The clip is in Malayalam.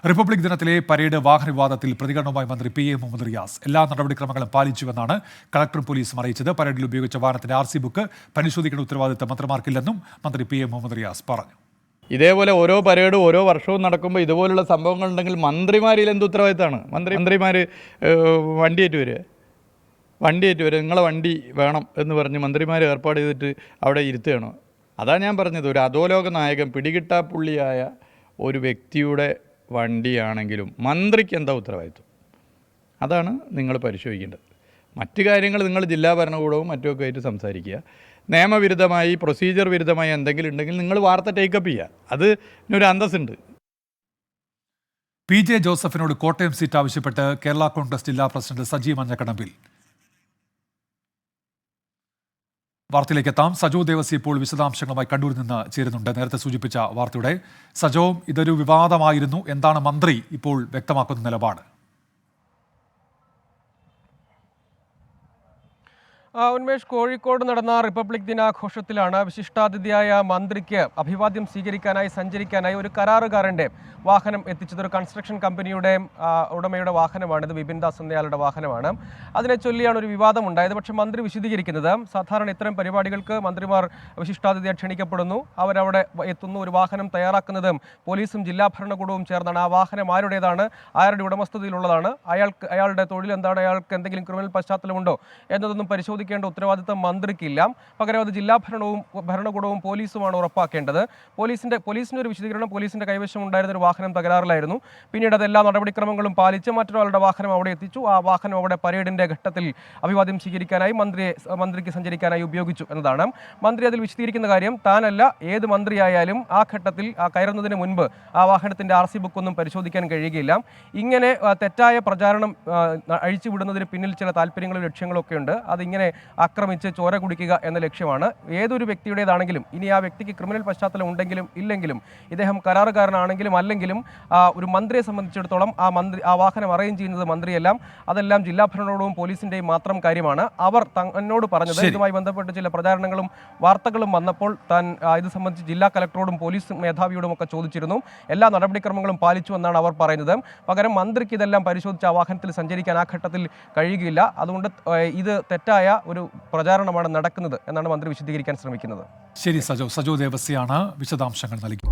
റിപ്പബ്ലിക് ദിനത്തിലെ പരേഡ് വാഹന വിവാദത്തിൽ പ്രതികരണവുമായി മന്ത്രി പി എ മുഹമ്മദ് റിയാസ് എല്ലാ നടപടിക്രമങ്ങളും പാലിച്ചുവെന്നാണ് കളക്ടറും പോലീസും അറിയിച്ചത്. പരേഡിൽ ഉപയോഗിച്ച വാഹനത്തിന്റെ RC ബുക്ക് പരിശോധിക്കേണ്ട ഉത്തരവാദിത്തം മന്ത്രിമാർക്കില്ലെന്നും മന്ത്രി പി എ മുഹമ്മദ് റിയാസ് പറഞ്ഞു. ഇതേപോലെ ഓരോ പരേഡും ഓരോ വർഷവും നടക്കുമ്പോൾ ഇതുപോലുള്ള സംഭവങ്ങൾ ഉണ്ടെങ്കിൽ മന്ത്രിമാരിൽ എന്ത് ഉത്തരവാദിത്തമാണ്? മന്ത്രിമാർ വണ്ടിയേറ്റ് വരിക നിങ്ങളെ വണ്ടി വേണം എന്ന് പറഞ്ഞ് മന്ത്രിമാർ ഏർപ്പാട് ചെയ്തിട്ട് അവിടെ ഇരുത്തുകയാണോ? അതാണ് ഞാൻ പറഞ്ഞത്, ഒരു അധോലോക നായകൻ പിടികിട്ടാപ്പുള്ളിയായ ഒരു വ്യക്തിയുടെ വണ്ടിയാണെങ്കിലും മന്ത്രിക്ക് എന്താ ഉത്തരവാദിത്വം? അതാണ് നിങ്ങൾ പരിശോധിക്കേണ്ടത്. മറ്റു കാര്യങ്ങൾ നിങ്ങൾ ജില്ലാ ഭരണകൂടവും മറ്റുമൊക്കെ ആയിട്ട് സംസാരിക്കുക. നിയമവിരുദ്ധമായി പ്രൊസീജിയർ വിരുദ്ധമായി എന്തെങ്കിലും ഉണ്ടെങ്കിൽ നിങ്ങൾ വാർത്ത ടേക്കപ്പ് ചെയ്യുക. അതിനൊരു അന്തസ്സുണ്ട്. PJ ജോസഫിനോട് കോട്ടയം സീറ്റ് ആവശ്യപ്പെട്ട് കേരള കോൺഗ്രസ് ജില്ലാ പ്രസിഡന്റ് സജി മഞ്ഞക്കടമ്പിൽ. വാർത്തയിലേക്ക് എത്താം. സജോ ദേവസി ഇപ്പോൾ വിശദാംശങ്ങളുമായി കണ്ണൂരിൽ നിന്ന് ചേരുന്നുണ്ട്. നേരത്തെ സൂചിപ്പിച്ച വാർത്തയുടെ സജോവും ഇതൊരു വിവാദമായിരുന്നു. എന്താണ് മന്ത്രി ഇപ്പോൾ വ്യക്തമാക്കുന്ന നിലപാട്? ഉന്മേഷ്, കോഴിക്കോട് നടന്ന റിപ്പബ്ലിക് ദിനാഘോഷത്തിലാണ് വിശിഷ്ടാതിഥിയായ മന്ത്രിക്ക് അഭിവാദ്യം സ്വീകരിക്കാനായി സഞ്ചരിക്കാനായി ഒരു കരാറുകാരൻ്റെ വാഹനം എത്തിച്ചത്. ഒരു കൺസ്ട്രക്ഷൻ കമ്പനിയുടെ ഉടമയുടെ വാഹനമാണിത്. വിപിൻ ദാസ് എന്നയാളുടെ വാഹനമാണ്. അതിനെ ചൊല്ലിയാണ് ഒരു വിവാദം ഉണ്ടായത്. പക്ഷേ മന്ത്രി വിശദീകരിക്കുന്നത്, സാധാരണ ഇത്തരം പരിപാടികൾക്ക് മന്ത്രിമാർ വിശിഷ്ടാതിഥിയെ ക്ഷണിക്കപ്പെടുന്നു, അവരവിടെ എത്തുന്നു, ഒരു വാഹനം തയ്യാറാക്കുന്നതും പോലീസും ജില്ലാ ഭരണകൂടവും ചേർന്നാണ്. ആ വാഹനം ആരുടേതാണ്, ആരുടെ ഉടമസ്ഥതയിലുള്ളതാണ്, അയാളുടെ തൊഴിൽ എന്താണ്, അയാൾക്ക് എന്തെങ്കിലും ക്രിമിനൽ പശ്ചാത്തലമുണ്ടോ എന്നതൊന്നും പരിശോധിക്കേണ്ട ഉത്തരവാദിത്തം മന്ത്രിക്കില്ല. പകരം അത് ജില്ലാ ഭരണകൂടവും പോലീസുമാണ് ഉറപ്പാക്കേണ്ടത്. പോലീസിന്റെ ഒരു വിശദീകരണം, പോലീസിന്റെ കൈവശം ഉണ്ടായിരുന്ന ഒരു വാഹനം തകരാറിലായിരുന്നു. പിന്നീട് അതെല്ലാ നടപടിക്രമങ്ങളും പാലിച്ച് മറ്റൊരാളുടെ വാഹനം അവിടെ എത്തിച്ചു. ആ വാഹനം അവിടെ പരേഡിന്റെ ഘട്ടത്തിൽ അഭിവാദ്യം സ്വീകരിക്കാനായി മന്ത്രിക്ക് സഞ്ചരിക്കാനായി ഉപയോഗിച്ചു എന്നതാണ്. മന്ത്രി അതിൽ വിശദീകരിക്കുന്ന കാര്യം, താനല്ല ഏത് മന്ത്രിയായാലും ആ ഘട്ടത്തിൽ കയറുന്നതിന് മുൻപ് ആ വാഹനത്തിന്റെ RC ബുക്ക് ഒന്നും പരിശോധിക്കാൻ കഴിയുകയില്ല. ഇങ്ങനെ തെറ്റായ പ്രചാരണം അഴിച്ചുവിടുന്നതിന് പിന്നിൽ ചില താല്പര്യങ്ങളും ലക്ഷ്യങ്ങളും ഒക്കെ ഉണ്ട്. അതിങ്ങനെ ആക്രമിച്ച് ചോര കുടിക്കുക എന്ന ലക്ഷ്യമാണ്. ഏതൊരു വ്യക്തിയുടേതാണെങ്കിലും, ഇനി ആ വ്യക്തിക്ക് ക്രിമിനൽ പശ്ചാത്തലം ഉണ്ടെങ്കിലും ഇല്ലെങ്കിലും, ഇദ്ദേഹം കരാറുകാരനാണെങ്കിലും അല്ലെങ്കിലും, ഒരു മന്ത്രിയെ സംബന്ധിച്ചിടത്തോളം ആ വാഹനം അറേഞ്ച് ചെയ്യുന്നത് മന്ത്രിയെല്ലാം, അതെല്ലാം ജില്ലാ ഭരണകൂടവും പോലീസിന്റെയും മാത്രം കാര്യമാണ്. അവർ എന്നോട് പറഞ്ഞത്, ഇതുമായി ബന്ധപ്പെട്ട് ചില പ്രചാരണങ്ങളും വാർത്തകളും വന്നപ്പോൾ താൻ ഇത് സംബന്ധിച്ച് ജില്ലാ കലക്ടറോടും പോലീസ് മേധാവിയോടും ഒക്കെ ചോദിച്ചിരുന്നു. എല്ലാ നടപടിക്രമങ്ങളും പാലിച്ചു എന്നാണ് അവർ പറയുന്നത്. പകരം മന്ത്രിക്ക് ഇതെല്ലാം പരിശോധിച്ച് ആ വാഹനത്തിൽ സഞ്ചരിക്കാൻ ആ ഘട്ടത്തിൽ കഴിയുകയില്ല. അതുകൊണ്ട് ഇത് തെറ്റായ ഒരു പ്രചാരണമാണ് നടക്കുന്നത് എന്നാണ് മന്ത്രി വിശദീകരിക്കാൻ ശ്രമിക്കുന്നത്. ശരി സജോ ദേവസിയാണ് വിശദാംശങ്ങൾ നൽകി.